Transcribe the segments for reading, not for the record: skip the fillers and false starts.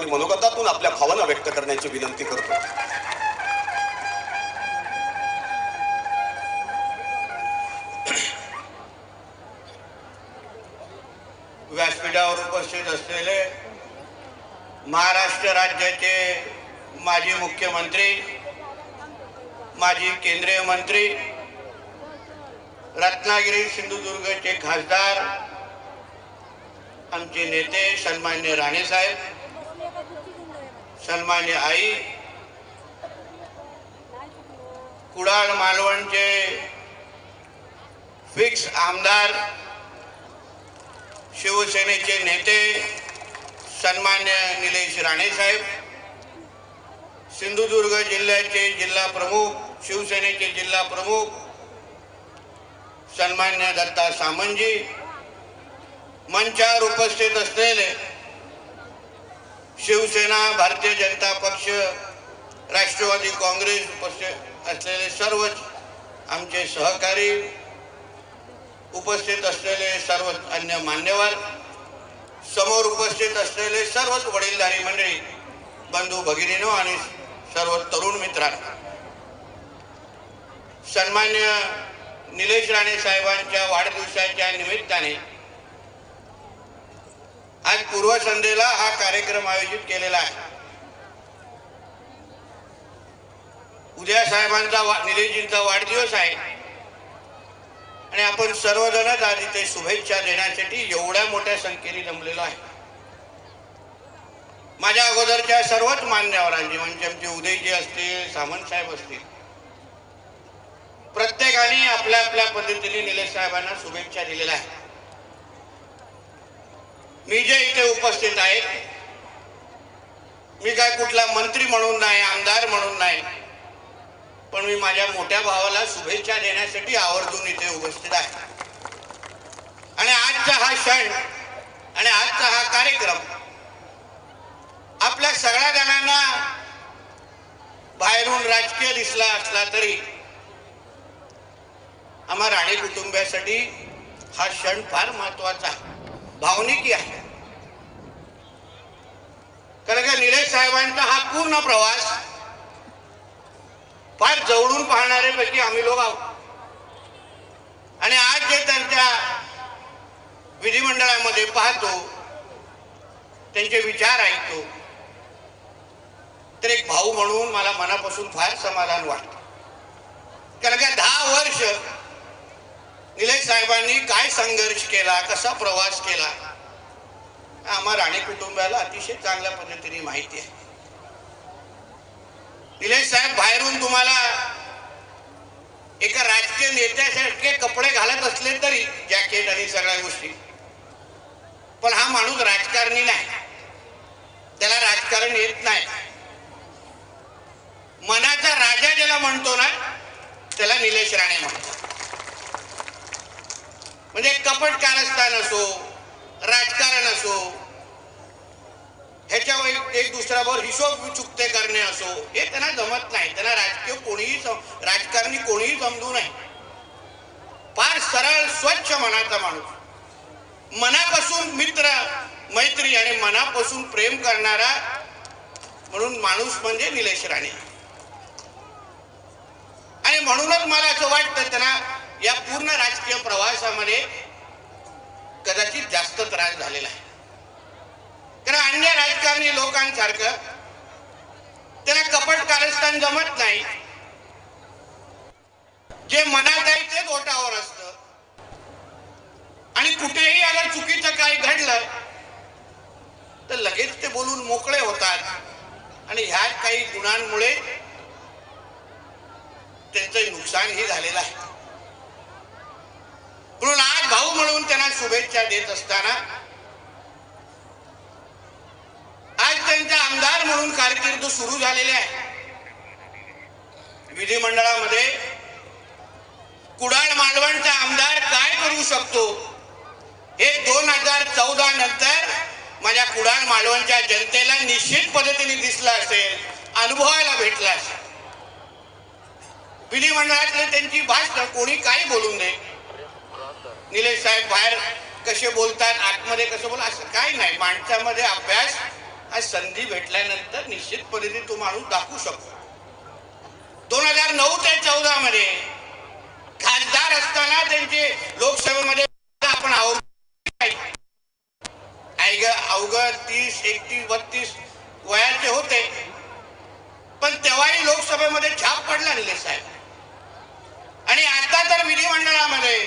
आणि मनोगतातून आपल्या भावना व्यक्त करण्याची विनंती करतो. व्यासपीठावर उपस्थित असलेले महाराष्ट्र राज्याचे माजी मुख्यमंत्री, माजी केंद्रीय मंत्री, रत्नागिरी सिंधुदुर्गचे खासदार, आमचे नेते सन्मान्य राणे साहेब, सन्मान्य आई, कुडाळ मालवणचे फिक्स आमदार, शिवसेनेचे नेते सन्मान्य निलेश राणे साहेब, सिंधुदुर्ग जिल्ह्याचे जिल्हा प्रमुख, शिवसेनेचे जिल्हा प्रमुख सन्मान्य दत्ता सामंतजी, मंचावर उपस्थित असलेले शिवसेना, भारतीय जनता पक्ष, राष्ट्रवादी काँग्रेस उपस्थित असलेले सर्वच आमचे सहकारी, उपस्थित असलेले सर्व अन्य मान्यवर, समोर उपस्थित असलेले सर्वच वडीलधारी मंडळी, बंधू भगिनींनो आणि सर्व तरुण मित्रांनो, सन्मान्य निलेश राणे साहेबांच्या वाढदिवसाच्या निमित्ताने आज पूर्वसंध्येला हा कार्यक्रम आयोजित केलेला आहे. उद्या साहेबांचा निलेशजींचा वाढदिवस आहे आणि आपण सर्वजणच आज इथे शुभेच्छा देण्यासाठी एवढ्या मोठ्या संख्येने जमलेलो आहे. माझ्या अगोदरच्या सर्वच मान्यवरांची म्हणजे आमचे उदयजी असतील, सामंत साहेब असतील, प्रत्येकाने आपल्या आपल्या पद्धतीने निलेश साहेबांना शुभेच्छा दिलेल्या आहेत. मी जे इथे उपस्थित आहे, मी काय कुठला मंत्री म्हणून नाही, आमदार म्हणून नाही, पण मी माझ्या मोठ्या भावाला शुभेच्छा देण्यासाठी आवर्जून इथे उपस्थित आहे. आणि आजचा हा क्षण आणि आजचा हा कार्यक्रम आपल्या सगळ्या जणांना बाहेरून राजकीय दिसला असला तरी आम्हा राणे कुटुंबियासाठी हा क्षण फार महत्वाचा आहे, भावनिकी आहे. कारण का निलेश साहेबांचा हा पूर्ण प्रवास फार जवळून पाहणारे पैकी आम्ही लोक आहोत. आणि आज जे त्यांच्या विधिमंडळामध्ये पाहतो, त्यांचे विचार ऐकतो, तर एक भाऊ म्हणून मला मनापासून फार समाधान वाटतं. कारण का 10 वर्ष निलेश साहेबांनी काय संघर्ष केला, कसा प्रवास केला, आम्हा राणे कुटुंबाला अतिशय चांगल्या पद्धतीने माहिती आहे. निलेश साहेब बाहेरून तुम्हाला एका राजकीय नेत्यासारखे कपडे घालत असले तरी, जॅकेट आणि सगळ्या गोष्टी, पण हा माणूस राजकारणी नाही, त्याला राजकारण येत नाही. मनाचा राजा ज्याला म्हणतो ना, त्याला निलेश राणे म्हणतो. म्हणजे कपट कारस्थान असो, राजकारण असो, ह्याच्यावर एक दुसऱ्यावर हिशोब चुकते करणे असो, हे त्यांना जमत नाही. त्यांना राजकारणी कोणीही समजू नये. फार सरळ स्वच्छ मनाचा माणूस, मनापासून मित्र मैत्री आणि मनापासून प्रेम करणारा म्हणून माणूस म्हणजे निलेश राणे. आणि म्हणूनच मला असं वाटतं त्यांना या पूर्ण राजकीय प्रवासामध्ये कदाचित जास्त त्रास झालेला आहे. कारण अन्य राजकारणी लोकांसारखं त्यांना कपट कारस्थान जमत नाही. जे मनात आहे तेच ओठावर असतं. आणि कुठेही अगर चुकीचं काही घडलं तर लगेच ते बोलून मोकळे होतात. आणि ह्या काही गुणांमुळे त्यांचं नुकसानही झालेलं आहे. म्हणून आज भाऊ म्हणून त्यांना शुभेच्छा देत असताना, आज त्यांचा आमदार म्हणून कारकीर्द सुरू झालेले आहे. विधिमंडळामध्ये कुडाळ मालवणचा आमदार काय करू शकतो हे 2014 नंतर माझ्या कुडाळ मालवणच्या जनतेला निश्चित पद्धतीने दिसलं असेल, अनुभवायला भेटलं असेल. विधिमंडळातले त्यांची भाषण कोणी काही बोलून दे, निलेश साहेब बाहेर कसे बोलतात, आतमध्ये कसं बोलतात, असं काही नाही. माणसामध्ये अभ्यास आज संधी भेटल्यानंतर निश्चित पद्धतीने तो माणूस दाखवू शकतो. 2009 ते 14 मध्ये खासदार असताना त्यांचे लोकसभेमध्ये आपण अवघड 30, 31, 32 वयाचे होते, पण तेव्हाही लोकसभेमध्ये छाप पडला निलेश साहेब. आणि आता तर विधिमंडळामध्ये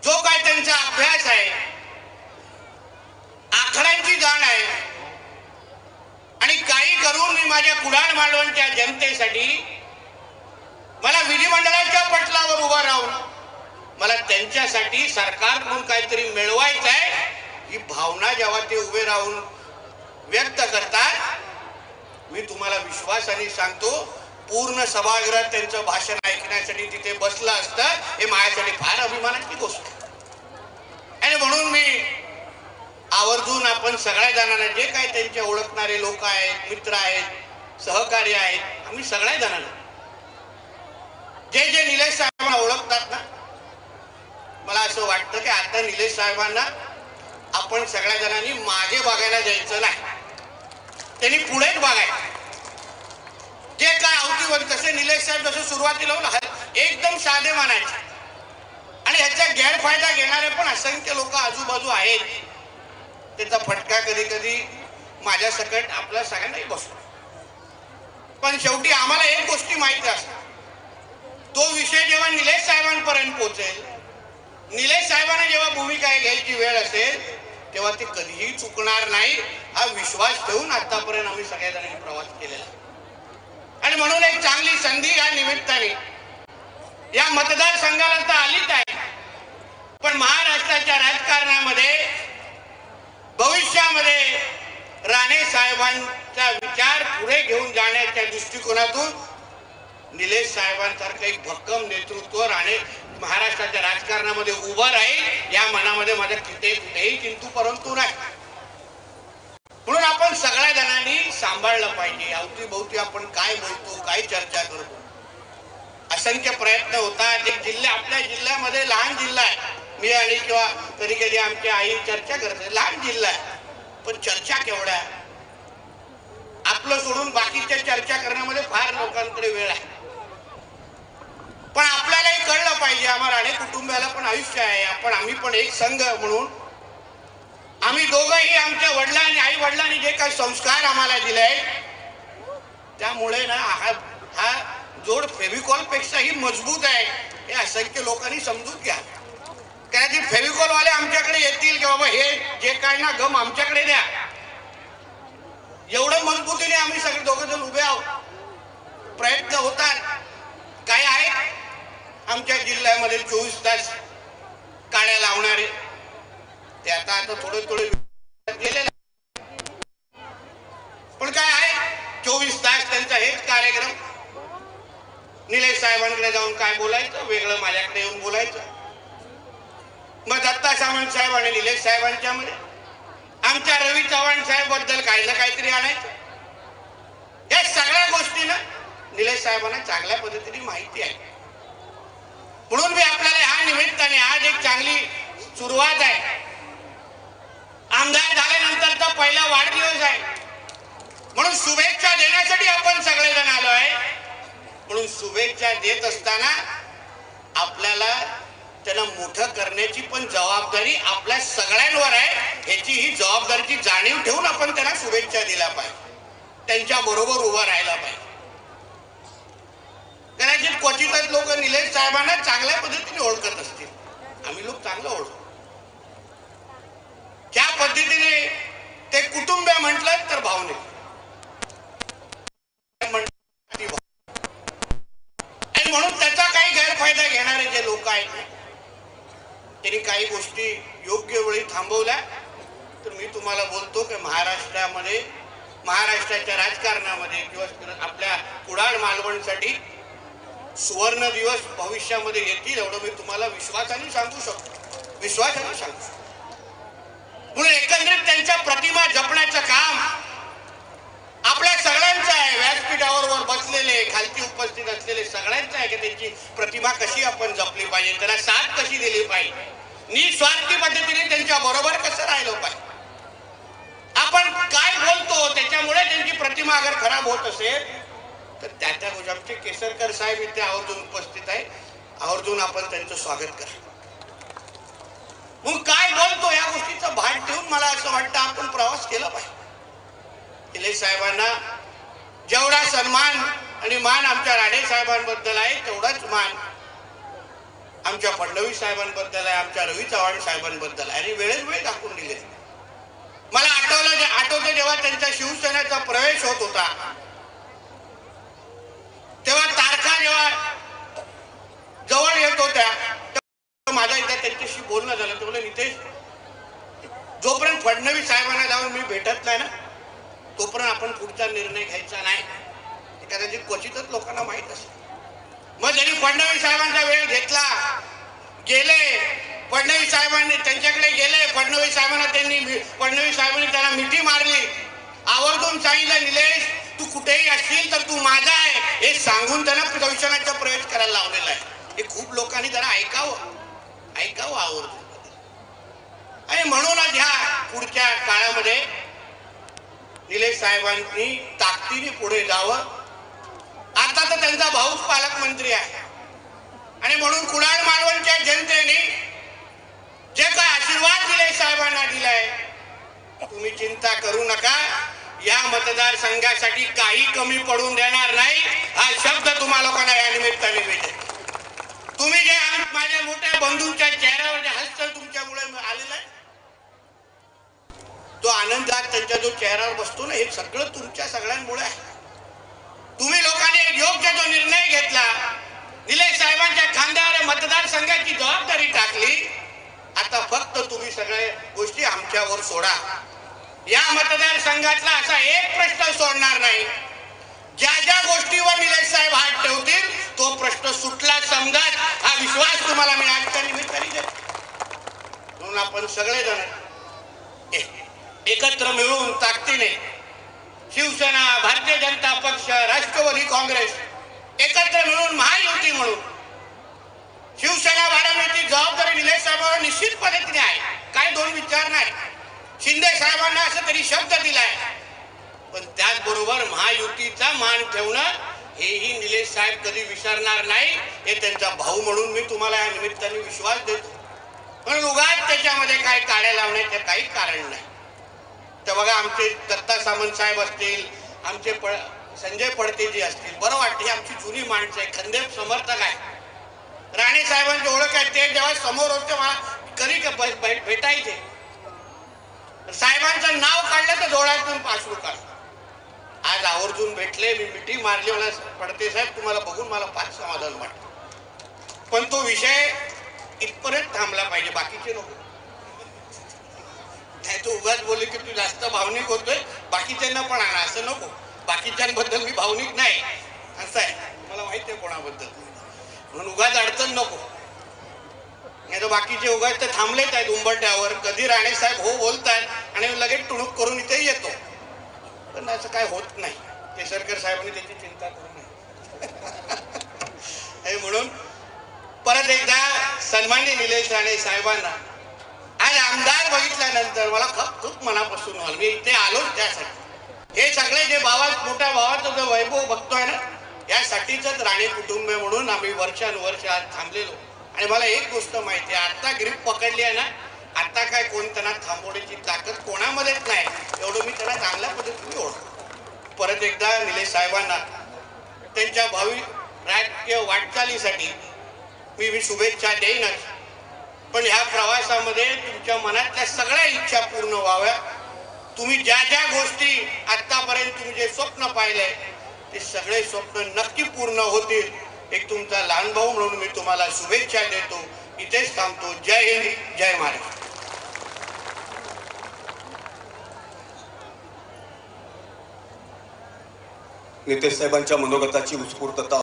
जो काय त्यांचा अभ्यास आहे, आकड्यांची जाण आहे, आणि काही करून मी माझ्या कुडाळ मालवणच्या जनतेसाठी मला विधिमंडळाच्या पटलावर उभा राहून मला त्यांच्यासाठी सरकारकडून काहीतरी मिळवायचं आहे, ही भावना जेव्हा ते उभे राहून व्यक्त करतात, मी तुम्हाला विश्वासाने सांगतो, पूर्ण सभागृहात त्यांचं भाषण ऐकण्यासाठी तिथे बसलं असतं, हे माझ्यासाठी फार अभिमानाची गोष्ट आहे. आणि म्हणून मी आवर्जून आपण सगळ्या जणांना, जे काही त्यांचे ओळखणारे लोक आहेत, मित्र आहेत, सहकारी आहेत, आम्ही सगळ्या जणांना, जे जे निलेश साहेबांना ओळखतात ना, मला असं वाटतं की आता निलेश साहेबांना आपण सगळ्या जणांनी मागे बघायला जायचं नाही, त्यांनी पुढेच बघायचं. जे काय अवतीवर तसे निलेश साहेब जसं सुरुवातीला एकदम साधे मानायचे, आणि ह्याचा गैरफायदा घेणारे पण असंख्य लोक आजूबाजू आहेत. त्याचा फटका कधी कधी माझ्या सकट आपल्या सगळ्यांनाही बसतो. पण शेवटी आम्हाला एक गोष्टी माहिती असतात, तो विषय जेव्हा निलेश साहेबांपर्यंत पोहोचेल, निलेश साहेबांना जेव्हा भूमिका घ्यायची वेळ असेल, तेव्हा ते कधीही चुकणार नाही, हा विश्वास ठेवून आतापर्यंत आम्ही सगळ्या जणांनी प्रवास केलेला. आणि म्हणून एक चांगली संधी या निमित्ताने या मतदारसंघाला तर आलीच आहे, पण महाराष्ट्राच्या राजकारणामध्ये भविष्यामध्ये राणे साहेबांचा विचार पुढे घेऊन जाण्याच्या दृष्टिकोनातून निलेश साहेबांसारखं एक भक्कम नेतृत्व राणे महाराष्ट्राच्या राजकारणामध्ये उभं राहील, या मनामध्ये माझ्या कुठेही किंतु परंतु नाही. म्हणून आपण सगळ्या जणांनी सांभाळलं पाहिजे. अवतीभोवती आपण काय बोलतो, काय चर्चा करतो, असंख्य प्रयत्न होतात. एक जिल्हा, आपल्या जिल्ह्यामध्ये लहान जिल्हा आहे, मी आणि किंवा कधी कधी आमची आई चर्चा करते, लहान जिल्हा आहे, पण चर्चा केवढ्या, आपलं सोडून बाकीच्या चर्चा करण्यामध्ये फार लोकांकडे वेळ आहे. पण आपल्यालाही कळलं पाहिजे, आम्हा राणे कुटुंबाला पण आयुष्य आहे, आम्ही पण एक संघ म्हणून आम्ही दोघंही आमच्या वडिलांनी, आई वडिलांनी जे काही संस्कार आम्हाला दिले, त्यामुळे ना हा जोड फेविकॉल पेक्षाही मजबूत आहे, हे असंख्य लोकांनी समजून घ्या. कदाचित फेविकॉल वाले आमच्याकडे येतील की बाबा हे जे काय ना गम आमच्याकडे द्या, एवढं मजबूतीने आम्ही सगळे दोघं जण उभे आहोत. प्रयत्न होतात. काय आहेत आमच्या जिल्ह्यामध्ये 24 तास काड्या लावणारे, ते आता थोडे थोडे गेलेले, पण काय आहे 24 तास त्यांचा हेच कार्यक्रम. निलेश साहेबांकडे जाऊन काय बोलायचं, वेगळं माझ्याकडे येऊन बोलायचं. मग दत्ता सामंत साहेब आणि निलेश साहेबांच्या मध्ये आमच्या रवी चव्हाण साहेब बद्दल काही ना काहीतरी आणायचं. या सगळ्या गोष्टी ना निलेश साहेबांना चांगल्या पद्धतीने माहिती आहे. म्हणून मी आपल्याला ह्या निमित्ताने आज एक चांगली सुरुवात आहे. आमदार झाल्यानंतरचा पहिला वाढदिवस आहे, म्हणून शुभेच्छा देण्यासाठी आपण सगळेजण आलो आहे. म्हणून शुभेच्छा देत असताना आपल्याला त्यांना मोठं करण्याची पण जबाबदारी आपल्या सगळ्यांवर आहे. ह्याची ही जबाबदारीची जाणीव ठेवून आपण त्यांना शुभेच्छा दिल्या पाहिजे, त्यांच्या बरोबर उभं राहायला पाहिजे. कदाचित क्वचितच लोक निलेश साहेबांना चांगल्या पद्धतीने ओळखत असतील, आम्ही लोक चांगलं ओळखतो. ज्या पद्धतीने ते कुटुंब म्हटलं तर भावनिक, आणि म्हणून त्याचा काही गैरफायदा घेणारे जे लोक आहेत, त्यांनी काही गोष्टी योग्य वेळी थांबवल्या. तर मी तुम्हाला बोलतो की महाराष्ट्राच्या राजकारणामध्ये किंवा आपल्या कुडाळ मालवणसाठी सुवर्ण दिवस भविष्यामध्ये येतील, एवढं मी तुम्हाला विश्वासाने सांगू शकतो, विश्वासाने सांगू शकतो. म्हणून एकंदरीत त्यांच्या प्रतिमा जपण्याचं काम आपल्या सगळ्यांचं आहे. व्यासपीठावर बसलेले, खालती उपस्थित असलेले सगळ्यांचं आहे की त्यांची प्रतिमा कशी आपण जपली पाहिजे, त्यांना साथ कशी दिली पाहिजे, निस्वार्थी पद्धतीने त्यांच्या बरोबर कसं राहिलं पाहिजे. प्रतिमा अगर खराब होत असेल तर त्या गोष्टी आमचे केसरकर साहेब इथे आवर्जून उपस्थित आहे, आवर्जून आपण त्यांचं स्वागत करा. मग काय बोलतो या गोष्टीचं भान ठेवून मला असं वाटतं आपण प्रवास केला पाहिजे. निलेश साहेबांना जेवढा सन्मान आणि मान आमच्या राणे साहेबांबद्दल आहे तेवढाच मान आमच्या फडणवीस साहेबांबद्दल आहे, आमच्या रवी चव्हाण साहेबांबद्दल आहे. आणि वेळेस वेळ दाखवून दिले. मला आठवतं जेव्हा त्यांच्या शिवसेनेचा प्रवेश होत होता तेव्हा तारखा जेव्हा जवळ येत होत्या माझा एकदा त्यांच्याशी बोलणं झालं. ते बोलले नितेश, जोपर्यंत फडणवीस साहेबांना जाऊन मी भेटत नाही ना तोपर्यंत आपण पुढचा निर्णय घ्यायचा नाही. कदाचित क्वचितच लोकांना माहित असेल. मग त्यांनी फडणवीस साहेबांचा वेळ घेतला, गेले फडणवीस साहेबांनी त्यांच्याकडे गेले. फडणवीस साहेबांनी त्यांना मिठी मारली, आवर्जून सांगितलं निलेश तू कुठेही असशील तर तू माझा आहे हे सांगून त्यांना शिवसेनेचा प्रवेश करायला लावलेला आहे. हे खूप लोकांनी त्यांना ऐकावं आवर्जून. आणि म्हणूनच ह्या पुढच्या काळामध्ये निलेश साहेबांनी ताकदीने पुढे जावं. आता तर त्यांचा भाऊच पालकमंत्री आहे आणि म्हणून कुडाळ मालवणच्या जनतेने जे काय आशीर्वाद निलेश साहेबांना दिलाय तुम्ही चिंता करू नका. या मतदारसंघासाठी काही कमी पडून देणार नाही हा शब्द तुम्हा लोकांना या निमित्ताने मिळेल. तुम्ही जे माझ्या मोठ्या बंधूंच्या चेहऱ्यावर जे हास्य तुमच्यामुळे आलेला आहे तो आनंदात त्यांच्या जो चेहऱ्यावर बसतो ना हे सगळं तुमच्या सगळ्यांमुळे आहे. तुम्ही लोकांनी एक योग्य जो निर्णय घेतला, निलेश साहेबांच्या खांद्यावर मतदारसंघाची जबाबदारी टाकली. आता फक्त तुम्ही सगळे गोष्टी आमच्यावर सोडा. या मतदारसंघातला असा एक प्रश्न सोडणार नाही. ज्या गोष्टीवर निलेश साहेब हात ठेवतील तो प्रश्न सुटला समजत हा विश्वास तुम्हाला मी आजच्या निमित्ताने देतो. म्हणून आपण सगळेजण एकत्र मिळून ताकदीने शिवसेना, भारतीय जनता पक्ष, राष्ट्रवादी काँग्रेस एकत्र मिळून महायुती म्हणून शिवसेना वाढवण्याची जबाबदारी निलेश साहेबांवर निश्चित पद्धतीने आहे. काय दोन विचार नाही. शिंदे साहेबांना असं तरी शब्द दिलाय पण त्याचबरोबर महायुतीचा मान ठेवणं हेही निलेश साहेब कधी विसरणार नाही हे त्यांचा भाऊ म्हणून मी तुम्हाला या निमित्ताने विश्वास देतो. पण उगाच त्याच्यामध्ये काय काड्या लावण्याचं काही कारण नाही. तर बघा आमचे दत्ता सामंत साहेब असतील, आमचे संजय पडतेजी असतील, बरं वाटतं ही आमची जुनी माणसं आहे, खंदेप समर्थक आहे. राणे साहेबांची ओळख आहे. ते जेव्हा समोर होते मला कधी भेटायचे साहेबांचं नाव काढलं तर डोळ्यातून पाशरू काढ. आज आवर्जून भेटले, मी मिठी मारली. मला पडते साहेब तुम्हाला बघून मला फार समाधान वाटतं. पण तो विषय इथपर्यंत थांबला पाहिजे, बाकीचे नको. नाही तो उगाच बोलले की तू जास्त भावनिक होतोय बाकीच्यांना पण आणा असं नको. बाकीच्यांबद्दल मी भावनिक नाही असं आहे, मला माहिती आहे कोणाबद्दल. म्हणून उगाच अडचण नको. नाही तर बाकीचे उगाच तर थांबलेच आहेत उंबरट्यावर. कधी राणे साहेब हो बोलतात आणि लगेच टुणूक करून इथे येतो. पण असं काय होत नाही. केसरकर साहेबांनी त्याची चिंता करू नये. म्हणून परत एकदा सन्माननीय निलेश राणे साहेबांना आज आमदार बघितल्यानंतर मला खूप मनापासून व्हाल. मी इथे आलो त्यासाठी. हे सगळे जे मोठ्या भावाचं जो वैभव बघतोय ना यासाठीच राणे कुटुंब म्हणून आम्ही वर्षानुवर्ष आज थांबलेलो. आणि मला एक गोष्ट माहिती आहे, आता ग्रीप पकडली आहे ना, आता काय कोण त्यांना थांबवण्याची ताकद कोणामध्येच नाही. एवढं मी त्यांना चांगल्या पद्धतीने ओळखतो. परत एकदा निलेश साहेबांना त्यांच्या भावी राजकीय वाटचालीसाठी मी शुभेच्छा देईनच. पण ह्या प्रवासामध्ये तुमच्या मनातल्या सगळ्या इच्छा पूर्ण व्हाव्या. तुम्ही ज्या गोष्टी आतापर्यंत तुम्ही जे स्वप्न पाहिलंय ते सगळे स्वप्न नक्की पूर्ण होतील. एक तुमचा लहान भाऊ म्हणून मी तुम्हाला शुभेच्छा देतो. इथेच थांबतो. जय हिंद, जय महाराष्ट्र. नितेश साहेबांच्या मनोगताची उत्स्फूर्तता